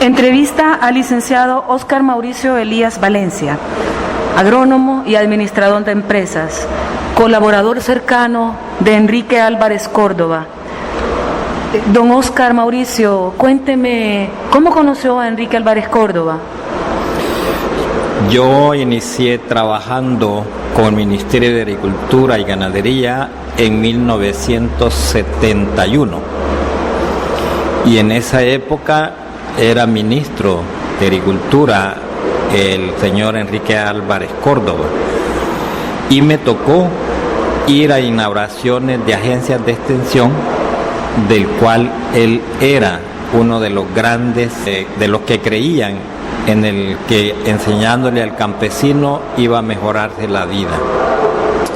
Entrevista al licenciado Óscar Mauricio Elías Valencia, agrónomo y administrador de empresas, colaborador cercano de Enrique Álvarez Córdoba. Don Óscar Mauricio, cuénteme, ¿cómo conoció a Enrique Álvarez Córdoba? Yo inicié trabajando con el Ministerio de Agricultura y Ganadería en 1971 y en esa época era ministro de Agricultura el señor Enrique Álvarez Córdoba y me tocó ir a inauguraciones de agencias de extensión del cual él era uno de los grandes, de los que creían en el que enseñándole al campesino iba a mejorarse la vida.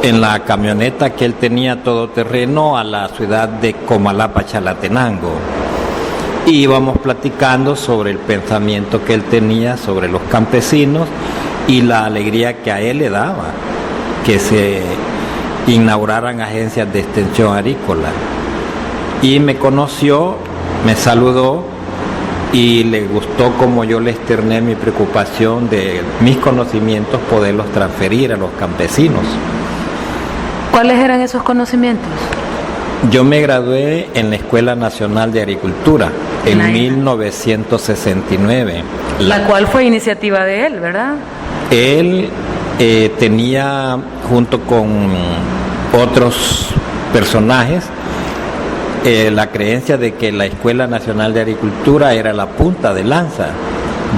En la camioneta que él tenía todoterreno a la ciudad de Comalapa, Chalatenango, y íbamos platicando sobre el pensamiento que él tenía sobre los campesinos y la alegría que a él le daba que se inauguraran agencias de extensión agrícola. Y me conoció, me saludó y le gustó como yo le externé mi preocupación de mis conocimientos poderlos transferir a los campesinos. ¿Cuáles eran esos conocimientos? Yo me gradué en la Escuela Nacional de Agricultura en 1969. La cual fue iniciativa de él, ¿verdad? Él tenía, junto con otros personajes, la creencia de que la Escuela Nacional de Agricultura era la punta de lanza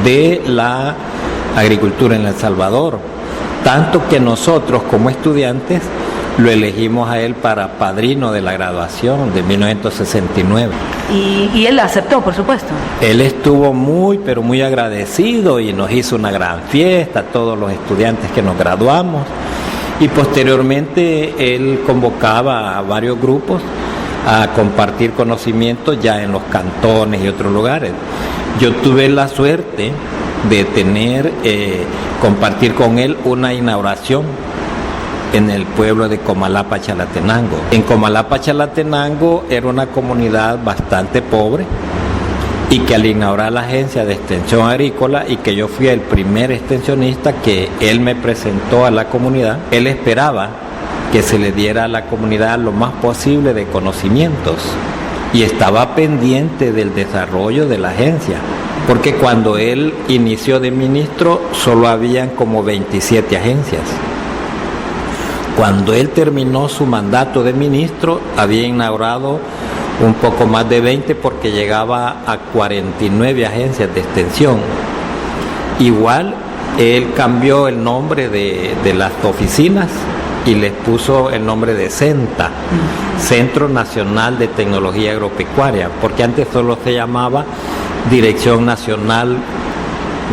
de la agricultura en El Salvador, tanto que nosotros como estudiantes lo elegimos a él para padrino de la graduación de 1969. Y él aceptó, por supuesto. Él estuvo muy, pero muy agradecido y nos hizo una gran fiesta, todos los estudiantes que nos graduamos, y posteriormente él convocaba a varios grupos a compartir conocimientos ya en los cantones y otros lugares. Yo tuve la suerte de compartir con él una inauguración en el pueblo de Comalapa, Chalatenango. En Comalapa, Chalatenango era una comunidad bastante pobre y que al inaugurar la agencia de extensión agrícola y que yo fui el primer extensionista que él me presentó a la comunidad, él esperaba que se le diera a la comunidad lo más posible de conocimientos y estaba pendiente del desarrollo de la agencia, porque cuando él inició de ministro solo habían como 27 agencias. Cuando él terminó su mandato de ministro había inaugurado un poco más de 20 porque llegaba a 49 agencias de extensión. Igual él cambió el nombre de las oficinas y les puso el nombre de CENTA, Centro Nacional de Tecnología Agropecuaria, porque antes solo se llamaba Dirección Nacional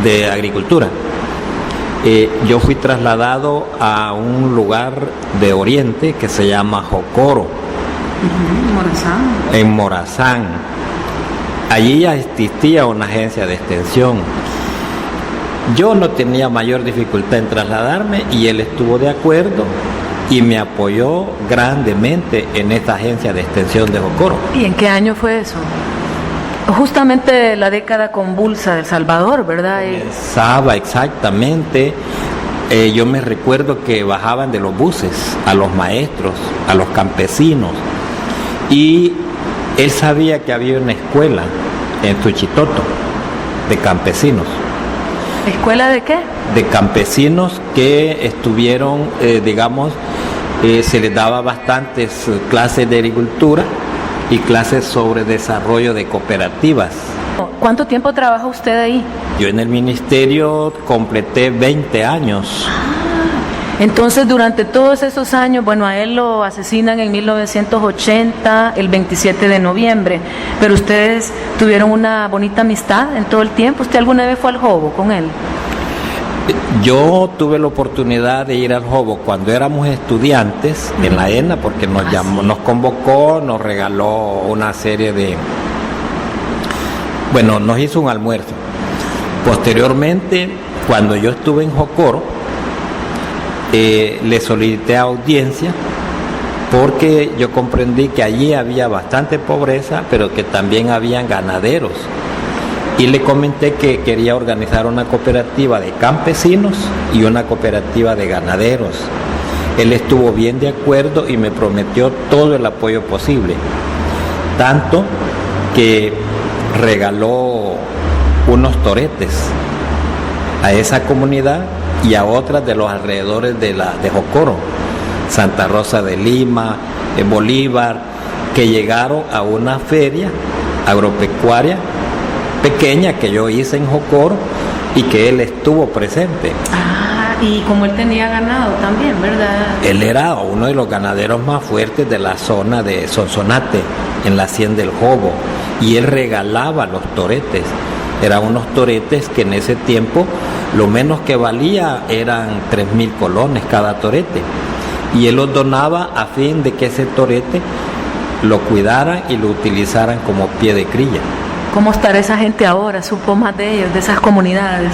de Agricultura. Yo fui trasladado a un lugar de Oriente que se llama Jocoro, en Morazán. Allí ya existía una agencia de extensión. Yo no tenía mayor dificultad en trasladarme y él estuvo de acuerdo y me apoyó grandemente en esta agencia de extensión de Jocoro. ¿Y en qué año fue eso? Justamente la década convulsa de El Salvador, ¿verdad? Comenzaba exactamente. Yo me recuerdo que bajaban de los buses a los maestros, a los campesinos, y él sabía que había una escuela en Tuchitoto de campesinos. ¿Escuela de qué? De campesinos que estuvieron, se les daba bastantes clases de agricultura y clases sobre desarrollo de cooperativas. ¿Cuánto tiempo trabaja usted ahí? Yo en el ministerio completé 20 años. Entonces, durante todos esos años, bueno, a él lo asesinan en 1980, el 27 de noviembre, pero ustedes tuvieron una bonita amistad en todo el tiempo. ¿Usted alguna vez fue al Jobo con él? Yo tuve la oportunidad de ir al Jobo cuando éramos estudiantes en la ENA, porque nos llamó, nos convocó, nos regaló una serie de... Bueno, nos hizo un almuerzo. Posteriormente, cuando yo estuve en Jocoro, le solicité audiencia porque yo comprendí que allí había bastante pobreza, pero que también habían ganaderos y le comenté que quería organizar una cooperativa de campesinos y una cooperativa de ganaderos. Él estuvo bien de acuerdo y me prometió todo el apoyo posible, tanto que regaló unos toretes a esa comunidad y a otras de los alrededores de Jocoro, Santa Rosa de Lima, Bolívar, que llegaron a una feria agropecuaria pequeña que yo hice en Jocoro y que él estuvo presente. Y como él tenía ganado también, ¿verdad? Él era uno de los ganaderos más fuertes de la zona de Sonsonate, en la hacienda del Jobo, y él regalaba los toretes. Eran unos toretes que en ese tiempo lo menos que valía eran 3,000 colones cada torete, y él los donaba a fin de que ese torete lo cuidaran y lo utilizaran como pie de crilla. ¿Cómo estará esa gente ahora? ¿Supo más de ellos, de esas comunidades?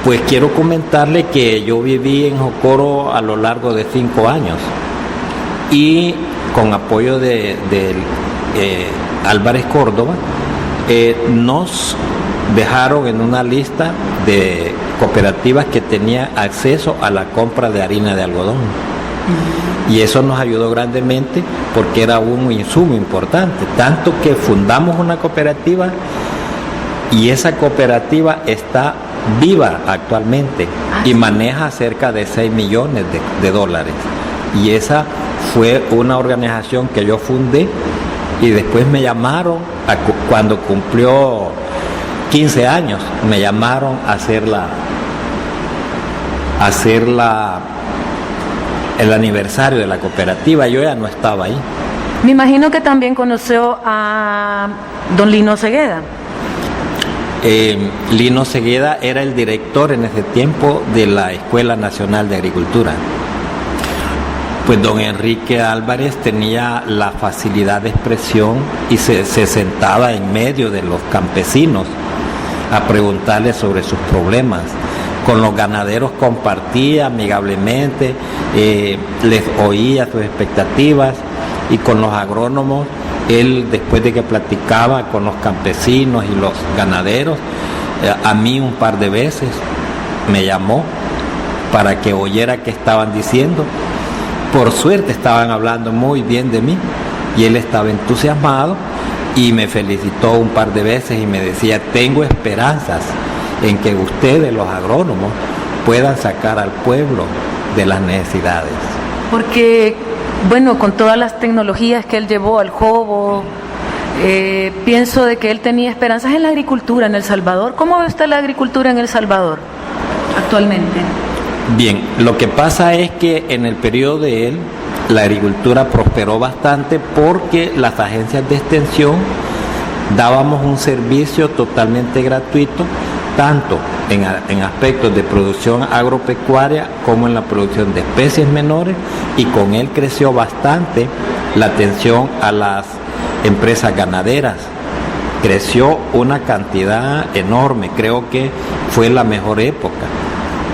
Pues quiero comentarle que yo viví en Jocoro a lo largo de 5 años y con apoyo de Álvarez Córdoba nos dejaron en una lista de cooperativas que tenían acceso a la compra de harina de algodón. Y eso nos ayudó grandemente porque era un insumo importante, tanto que fundamos una cooperativa y esa cooperativa está viva actualmente y maneja cerca de 6 millones de dólares. Y esa fue una organización que yo fundé y después me llamaron, cuando cumplió 15 años, me llamaron a hacer el aniversario de la cooperativa. Yo ya no estaba ahí. Me imagino que también conoció a don Lino Segueda. Lino Segueda era el director en ese tiempo de la Escuela Nacional de Agricultura. Pues don Enrique Álvarez tenía la facilidad de expresión y se sentaba en medio de los campesinos a preguntarles sobre sus problemas. Con los ganaderos compartía amigablemente, les oía sus expectativas, y con los agrónomos, él, después de que platicaba con los campesinos y los ganaderos, a mí un par de veces me llamó para que oyera qué estaban diciendo. Por suerte estaban hablando muy bien de mí y él estaba entusiasmado y me felicitó un par de veces y me decía: tengo esperanzas en que ustedes, los agrónomos, puedan sacar al pueblo de las necesidades. Porque, bueno, con todas las tecnologías que él llevó al Jobo, pienso de que él tenía esperanzas en la agricultura en El Salvador. ¿Cómo ve usted la agricultura en El Salvador actualmente? Bien, lo que pasa es que en el periodo de él, la agricultura prosperó bastante porque las agencias de extensión dábamos un servicio totalmente gratuito, tanto en aspectos de producción agropecuaria como en la producción de especies menores, y con él creció bastante la atención a las empresas ganaderas. Creció una cantidad enorme, creo que fue la mejor época.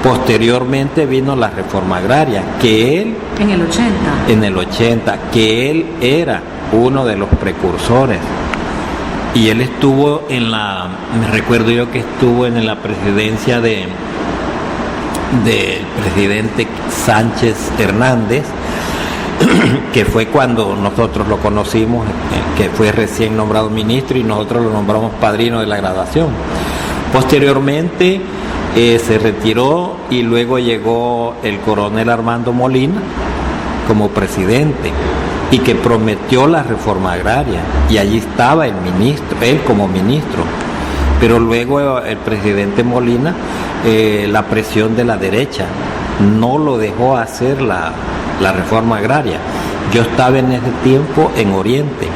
Posteriormente vino la reforma agraria, que él... En el 80. En el 80, que él era uno de los precursores. Y él estuvo me recuerdo yo que estuvo en la presidencia del presidente Sánchez Hernández, que fue cuando nosotros lo conocimos, que fue recién nombrado ministro y nosotros lo nombramos padrino de la graduación. Posteriormente se retiró y luego llegó el coronel Armando Molina como presidente, y que prometió la reforma agraria, y allí estaba el ministro, él como ministro. Pero luego el presidente Molina, la presión de la derecha no lo dejó hacer la reforma agraria. Yo estaba en ese tiempo en Oriente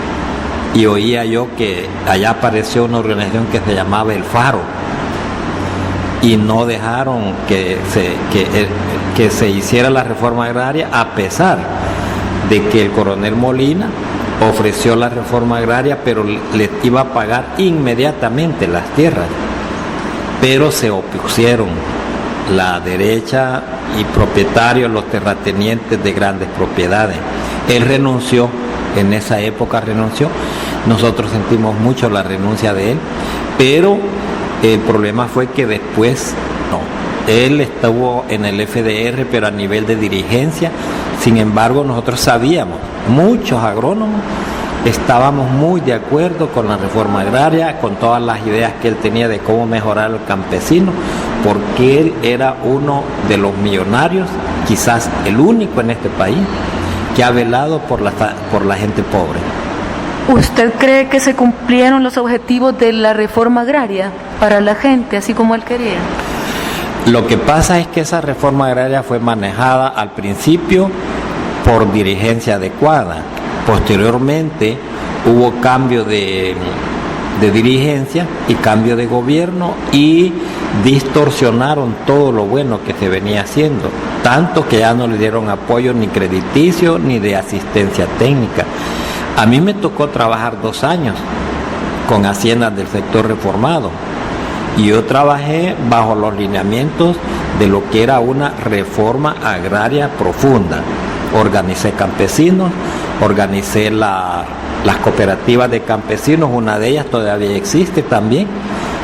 y oía yo que allá apareció una organización que se llamaba El Faro, y no dejaron que se hiciera la reforma agraria, a pesar de que el coronel Molina ofreció la reforma agraria, pero les iba a pagar inmediatamente las tierras. Pero se opusieron la derecha y propietarios, los terratenientes de grandes propiedades. Él renunció, en esa época renunció. Nosotros sentimos mucho la renuncia de él, Pero el problema fue que después no. Él estuvo en el FDR, pero a nivel de dirigencia. Sin embargo, nosotros sabíamos, muchos agrónomos estábamos muy de acuerdo con la reforma agraria, con todas las ideas que él tenía de cómo mejorar al campesino, porque él era uno de los millonarios, quizás el único en este país, que ha velado por la gente pobre. ¿Usted cree que se cumplieron los objetivos de la reforma agraria para la gente, así como él quería? Lo que pasa es que esa reforma agraria fue manejada al principio por dirigencia adecuada. Posteriormente hubo cambio de dirigencia y cambio de gobierno y distorsionaron todo lo bueno que se venía haciendo, tanto que ya no le dieron apoyo ni crediticio ni de asistencia técnica. A mí me tocó trabajar 2 años con haciendas del sector reformado y yo trabajé bajo los lineamientos de lo que era una reforma agraria profunda. Organicé campesinos, organicé las cooperativas de campesinos, una de ellas todavía existe también,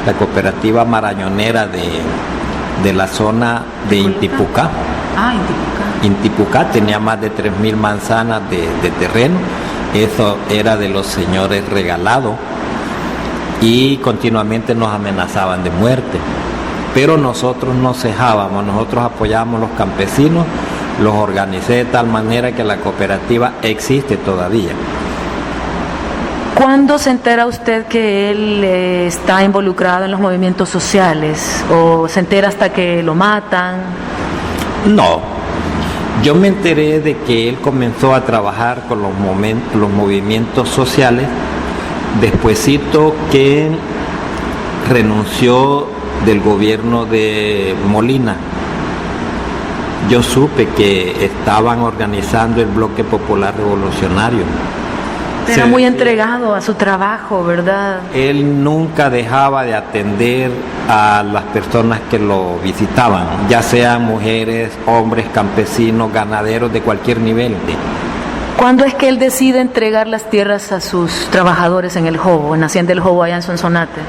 la cooperativa marañonera de la zona de Intipucá. Intipucá tenía más de 3.000 manzanas de terreno, eso era de los señores regalados y continuamente nos amenazaban de muerte. Pero nosotros no cejábamos, nosotros apoyábamos a los campesinos, los organicé de tal manera que la cooperativa existe todavía. ¿Cuándo se entera usted que él está involucrado en los movimientos sociales? ¿O se entera hasta que lo matan? No, yo me enteré de que él comenzó a trabajar con los movimientos sociales despuesito que renunció del gobierno de Molina. Yo supe que estaban organizando el Bloque Popular Revolucionario. Era muy entregado a su trabajo, ¿verdad? Él nunca dejaba de atender a las personas que lo visitaban, ya sean mujeres, hombres, campesinos, ganaderos de cualquier nivel. ¿Cuándo es que él decide entregar las tierras a sus trabajadores en el Jobo, en Hacienda del Jobo, allá en Sonsonate?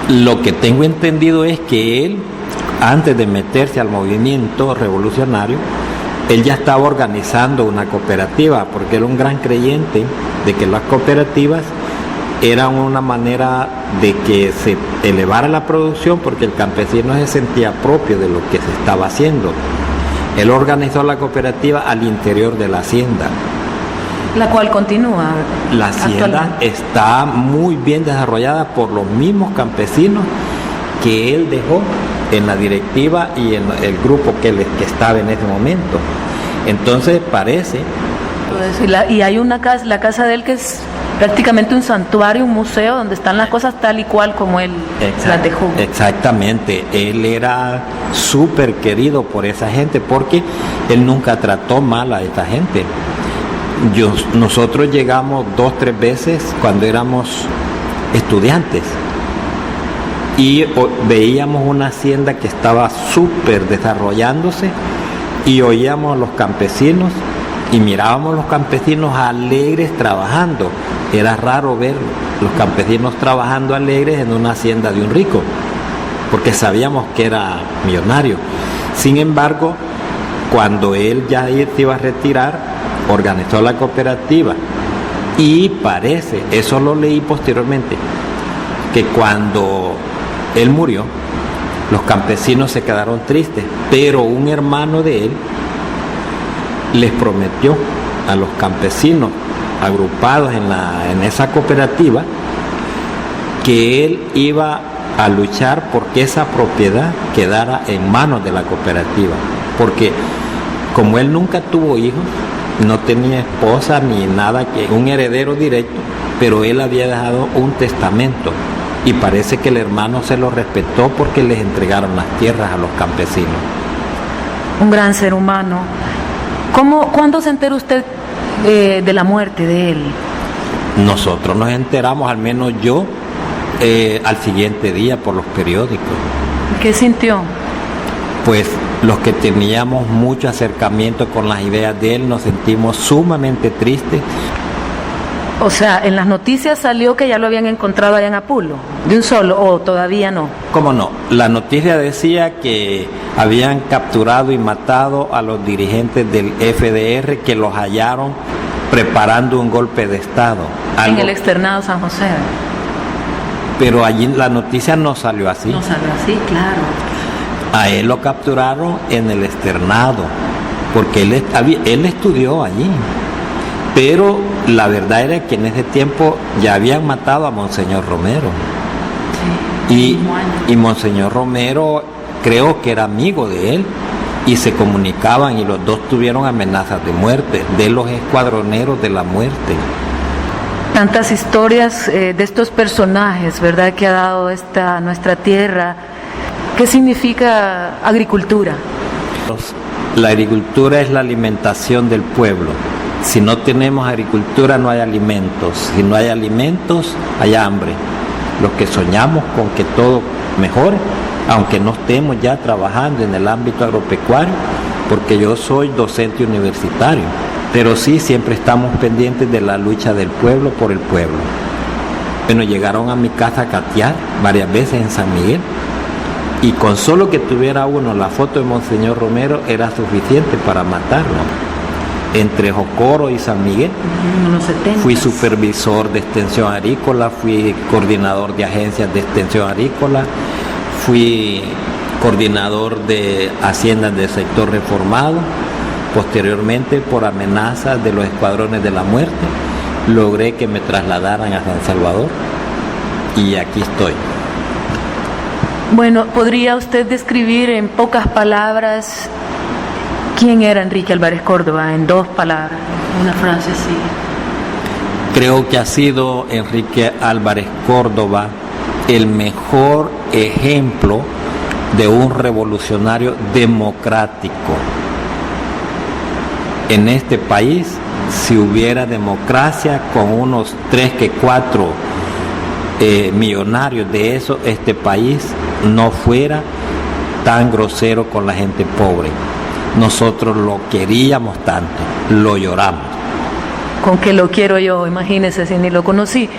Lo que tengo entendido es que él, antes de meterse al movimiento revolucionario, él ya estaba organizando una cooperativa, porque era un gran creyente de que las cooperativas eran una manera de que se elevara la producción, porque el campesino se sentía propio de lo que se estaba haciendo. Él organizó la cooperativa al interior de la hacienda. La cual continúa. La hacienda está muy bien desarrollada por los mismos campesinos que él dejó en la directiva y en el grupo que estaba en ese momento. Entonces parece... Y hay una casa, la casa de él, que es prácticamente un santuario, un museo, donde están las cosas tal y cual como él las dejó. Exactamente, él era súper querido por esa gente, porque él nunca trató mal a esa gente. Nosotros llegamos 2-3 veces cuando éramos estudiantes y veíamos una hacienda que estaba súper desarrollándose y oíamos a los campesinos y mirábamos a los campesinos alegres trabajando. Era raro ver los campesinos trabajando alegres en una hacienda de un rico, porque sabíamos que era millonario. Sin embargo, cuando él ya se iba a retirar, organizó la cooperativa y parece, eso lo leí posteriormente, que cuando él murió, los campesinos se quedaron tristes, pero un hermano de él les prometió a los campesinos agrupados en esa cooperativa que él iba a luchar porque esa propiedad quedara en manos de la cooperativa, porque como él nunca tuvo hijos, no tenía esposa ni nada, que un heredero directo, pero él había dejado un testamento y parece que el hermano se lo respetó porque les entregaron las tierras a los campesinos. Un gran ser humano. ¿Cuándo se enteró usted de la muerte de él? Nosotros nos enteramos, al menos yo, al siguiente día por los periódicos. ¿Qué sintió? Pues los que teníamos mucho acercamiento con las ideas de él nos sentimos sumamente tristes. O sea, en las noticias salió que ya lo habían encontrado allá en Apulo, de un solo, o todavía no. ¿Cómo no? La noticia decía que habían capturado y matado a los dirigentes del FDR, que los hallaron preparando un golpe de Estado. En el externado San José. Pero allí la noticia no salió así. No salió así, claro. A él lo capturaron en el externado, porque él estudió allí. Pero la verdad era que en ese tiempo ya habían matado a Monseñor Romero. Sí, y Monseñor Romero creo que era amigo de él y se comunicaban, y los dos tuvieron amenazas de muerte, de los escuadroneros de la muerte. Tantas historias de estos personajes, ¿verdad?, que ha dado nuestra tierra. ¿Qué significa agricultura? La agricultura es la alimentación del pueblo. Si no tenemos agricultura no hay alimentos. Si no hay alimentos hay hambre. Los que soñamos con que todo mejore, aunque no estemos ya trabajando en el ámbito agropecuario, porque yo soy docente universitario, pero sí siempre estamos pendientes de la lucha del pueblo por el pueblo. Bueno, llegaron a mi casa a catear varias veces en San Miguel, y con solo que tuviera uno la foto de Monseñor Romero era suficiente para matarlo. Entre Jocoro y San Miguel, fui supervisor de extensión agrícola, fui coordinador de agencias de extensión agrícola, fui coordinador de haciendas del sector reformado. Posteriormente, por amenazas de los escuadrones de la muerte, logré que me trasladaran a San Salvador y aquí estoy. Bueno, ¿podría usted describir en pocas palabras quién era Enrique Álvarez Córdoba, en 2 palabras, una frase así? Creo que ha sido Enrique Álvarez Córdoba el mejor ejemplo de un revolucionario democrático. En este país, si hubiera democracia, con unos 3 que 4 millonarios de eso, este país no fuera tan grosero con la gente pobre. Nosotros lo queríamos tanto, lo lloramos. Con que lo quiero yo, imagínese si ni lo conocí.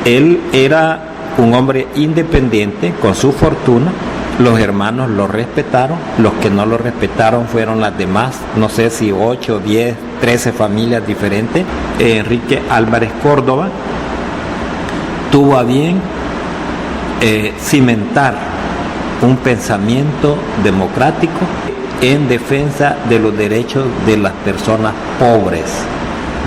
Él era un hombre independiente, con su fortuna. Los hermanos lo respetaron, los que no lo respetaron fueron las demás, no sé si 8, 10, 13 familias diferentes. Enrique Álvarez Córdoba tuvo a bien cimentar un pensamiento democrático en defensa de los derechos de las personas pobres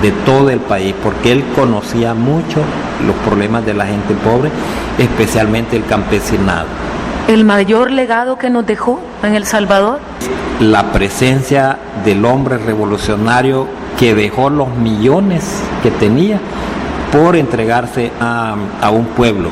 de todo el país, porque él conocía mucho los problemas de la gente pobre, especialmente el campesinado. ¿El mayor legado que nos dejó en El Salvador? La presencia del hombre revolucionario que dejó los millones que tenía por entregarse a un pueblo.